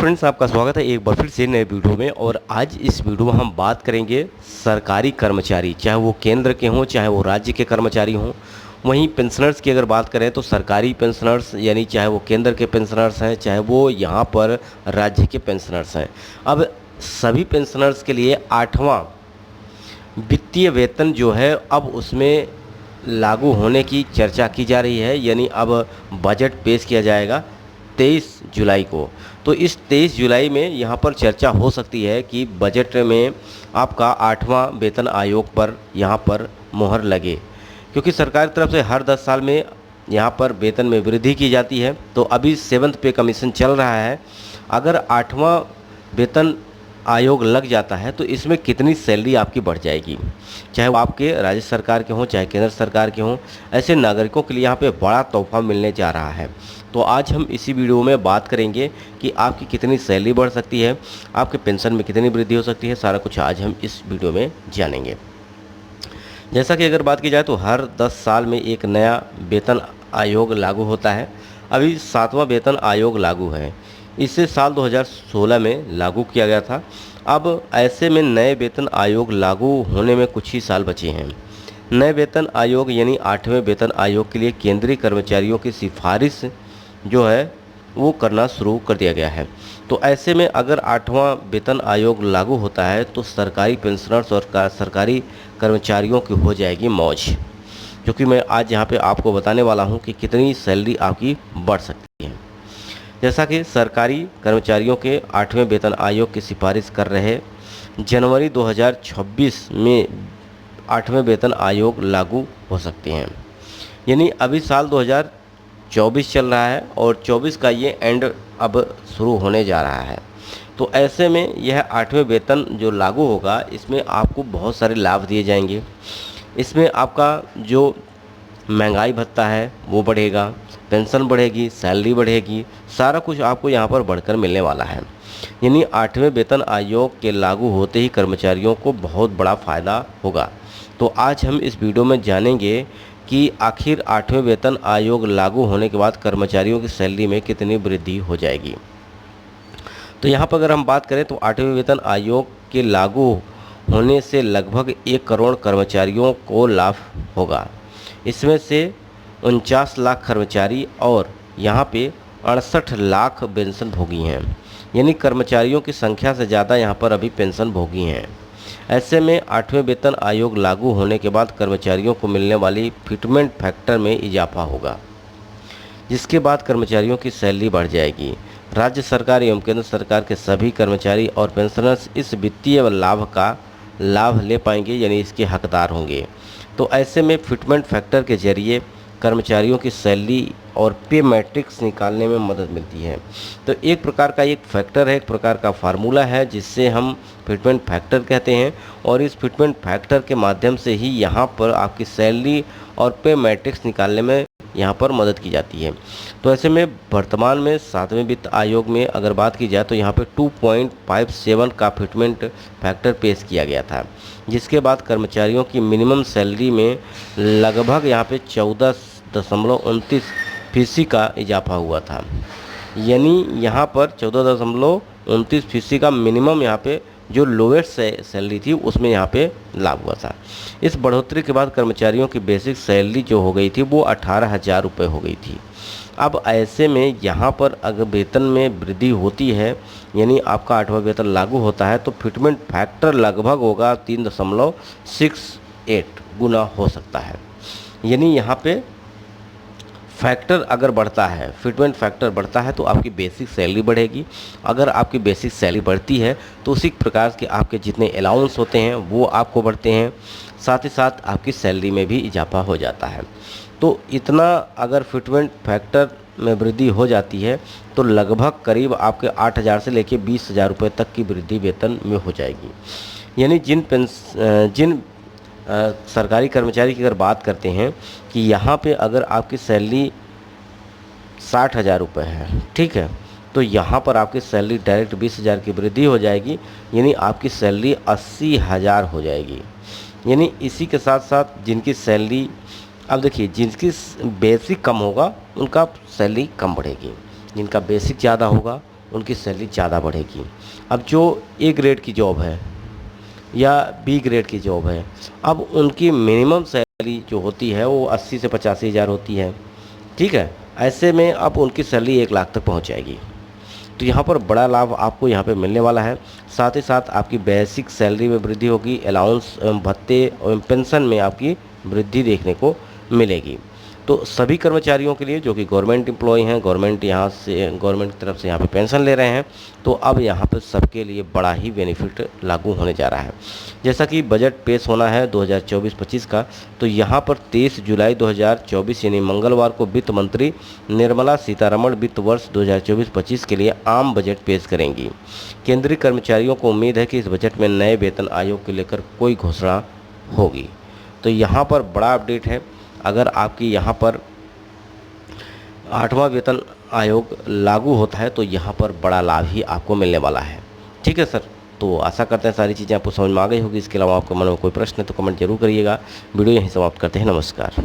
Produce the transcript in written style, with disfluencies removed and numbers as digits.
Friends, आपका स्वागत है एक बार फिर से नए वीडियो में। और आज इस वीडियो में हम बात करेंगे सरकारी कर्मचारी, चाहे वो केंद्र के हों चाहे वो राज्य के कर्मचारी हों। वहीं पेंशनर्स की अगर बात करें तो सरकारी पेंशनर्स यानी चाहे वो केंद्र के पेंशनर्स हैं चाहे वो यहाँ पर राज्य के पेंशनर्स हैं। अब सभी पेंशनर्स के लिए 8वां वित्तीय वेतन जो है अब उसमें लागू होने की चर्चा की जा रही है। यानी अब बजट पेश किया जाएगा 23 जुलाई को। तो इस 23 जुलाई में यहाँ पर चर्चा हो सकती है कि बजट में आपका 8वां वेतन आयोग पर यहाँ पर मुहर लगे, क्योंकि सरकार की तरफ से हर 10 साल में यहाँ पर वेतन में वृद्धि की जाती है। तो अभी 7th पे कमीशन चल रहा है। अगर 8वां वेतन आयोग लग जाता है तो इसमें कितनी सैलरी आपकी बढ़ जाएगी, चाहे वो आपके राज्य सरकार के हों चाहे केंद्र सरकार के हों। ऐसे नागरिकों के लिए यहाँ पे बड़ा तोहफा मिलने जा रहा है। तो आज हम इसी वीडियो में बात करेंगे कि आपकी कितनी सैलरी बढ़ सकती है, आपके पेंशन में कितनी वृद्धि हो सकती है। सारा कुछ आज हम इस वीडियो में जानेंगे। जैसा कि अगर बात की जाए तो हर 10 साल में एक नया वेतन आयोग लागू होता है। अभी 7वां वेतन आयोग लागू है। इसे साल 2016 में लागू किया गया था। अब ऐसे में नए वेतन आयोग लागू होने में कुछ ही साल बचे हैं। नए वेतन आयोग यानी 8वें वेतन आयोग के लिए केंद्रीय कर्मचारियों की सिफारिश जो है वो करना शुरू कर दिया गया है। तो ऐसे में अगर 8वां वेतन आयोग लागू होता है तो सरकारी पेंशनर्स और सरकारी कर्मचारियों की हो जाएगी मौज, क्योंकि मैं आज यहाँ पे आपको बताने वाला हूँ कि कितनी सैलरी आपकी बढ़ सकती है। जैसा कि सरकारी कर्मचारियों के 8वें वेतन आयोग की सिफारिश कर रहे जनवरी 2026 में 8वें वेतन आयोग लागू हो सकते हैं। यानी अभी साल 2024 चल रहा है और 24 का ये एंड अब शुरू होने जा रहा है। तो ऐसे में यह 8वें वेतन जो लागू होगा इसमें आपको बहुत सारे लाभ दिए जाएंगे। इसमें आपका जो महंगाई भत्ता है वो बढ़ेगा, पेंशन बढ़ेगी, सैलरी बढ़ेगी, सारा कुछ आपको यहाँ पर बढ़कर मिलने वाला है। यानी 8वें वेतन आयोग के लागू होते ही कर्मचारियों को बहुत बड़ा फ़ायदा होगा। तो आज हम इस वीडियो में जानेंगे कि आखिर 8वें वेतन आयोग लागू होने के बाद कर्मचारियों की सैलरी में कितनी वृद्धि हो जाएगी। तो यहाँ पर अगर हम बात करें तो 8वें वेतन आयोग के लागू होने से लगभग 1 करोड़ कर्मचारियों को लाभ होगा। इसमें से 49 लाख कर्मचारी और यहाँ पे 68 लाख पेंशन भोगी हैं। यानी कर्मचारियों की संख्या से ज़्यादा यहाँ पर अभी पेंशन भोगी हैं। ऐसे में 8वें वेतन आयोग लागू होने के बाद कर्मचारियों को मिलने वाली फिटमेंट फैक्टर में इजाफा होगा, जिसके बाद कर्मचारियों की सैलरी बढ़ जाएगी। राज्य सरकार एवं केंद्र सरकार के सभी कर्मचारी और पेंशनर्स इस वित्तीय लाभ का लाभ ले पाएंगे, यानी इसके हकदार होंगे। तो ऐसे में फिटमेंट फैक्टर के जरिए कर्मचारियों की सैलरी और पे मैट्रिक्स निकालने में मदद मिलती है। तो एक प्रकार का एक फैक्टर है, एक प्रकार का फार्मूला है जिससे हम फिटमेंट फैक्टर कहते हैं। और इस फिटमेंट फैक्टर के माध्यम से ही यहाँ पर आपकी सैलरी और पे मैट्रिक्स निकालने में यहाँ पर मदद की जाती है। तो ऐसे में वर्तमान में 7वें वित्त आयोग में अगर बात की जाए तो यहाँ पे 2.57 का फिटमेंट फैक्टर पेश किया गया था, जिसके बाद कर्मचारियों की मिनिमम सैलरी में लगभग यहाँ पे 14.29% का इजाफा हुआ था। यानी यहाँ पर 14.29% का मिनिमम यहाँ पे जो लोएस्ट सैलरी थी उसमें यहाँ पे लाभ हुआ था। इस बढ़ोतरी के बाद कर्मचारियों की बेसिक सैलरी जो हो गई थी वो 18,000 रुपये हो गई थी। अब ऐसे में यहाँ पर अगर वेतन में वृद्धि होती है यानी आपका 8वां वेतन लागू होता है तो फिटमेंट फैक्टर लगभग होगा 3.68 गुना हो सकता है। यानी यहाँ पे फैक्टर अगर बढ़ता है, फिटमेंट फैक्टर बढ़ता है तो आपकी बेसिक सैलरी बढ़ेगी। अगर आपकी बेसिक सैलरी बढ़ती है तो उसी प्रकार के आपके जितने अलाउंस होते हैं वो आपको बढ़ते हैं, साथ ही साथ आपकी सैलरी में भी इजाफा हो जाता है। तो इतना अगर फिटमेंट फैक्टर में वृद्धि हो जाती है तो लगभग करीब आपके 8,000 से लेकर 20,000 रुपये तक की वृद्धि वेतन में हो जाएगी। यानी जिन सरकारी कर्मचारी की अगर बात करते हैं कि यहाँ पे अगर आपकी सैलरी 60,000 रुपये है, ठीक है, तो यहाँ पर आपकी सैलरी डायरेक्ट 20,000 की वृद्धि हो जाएगी। यानी आपकी सैलरी 80,000 हो जाएगी। यानी इसी के साथ साथ जिनकी सैलरी, अब देखिए, जिनकी बेसिक कम होगा उनका सैलरी कम बढ़ेगी, जिनका बेसिक ज़्यादा होगा उनकी सैलरी ज़्यादा बढ़ेगी। अब जो ए ग्रेड की जॉब है या बी ग्रेड की जॉब है, अब उनकी मिनिमम सैलरी जो होती है वो 80 से 85 हज़ार होती है, ठीक है। ऐसे में अब उनकी सैलरी 1 लाख तक पहुंच जाएगी। तो यहाँ पर बड़ा लाभ आपको यहाँ पे मिलने वाला है। साथ ही साथ आपकी बेसिक सैलरी में वृद्धि होगी, अलाउंस एवं भत्ते एवं पेंशन में आपकी वृद्धि देखने को मिलेगी। तो सभी कर्मचारियों के लिए जो कि गवर्नमेंट एम्प्लॉय हैं, गवर्नमेंट की तरफ से यहाँ पे पेंशन ले रहे हैं, तो अब यहाँ पर सबके लिए बड़ा ही बेनिफिट लागू होने जा रहा है। जैसा कि बजट पेश होना है 2024-25 का, तो यहाँ पर 23 जुलाई 2024 यानी मंगलवार को वित्त मंत्री निर्मला सीतारमण वित्त वर्ष 2024-25 के लिए आम बजट पेश करेंगी। केंद्रीय कर्मचारियों को उम्मीद है कि इस बजट में नए वेतन आयोग को लेकर कोई घोषणा होगी। तो यहाँ पर बड़ा अपडेट है। अगर आपकी यहाँ पर 8वां वेतन आयोग लागू होता है तो यहाँ पर बड़ा लाभ ही आपको मिलने वाला है। ठीक है सर, तो आशा करते हैं सारी चीज़ें आपको समझ में आ गई होगी। इसके अलावा आपके मन में कोई प्रश्न है तो कमेंट जरूर करिएगा। वीडियो यहीं समाप्त करते हैं। नमस्कार।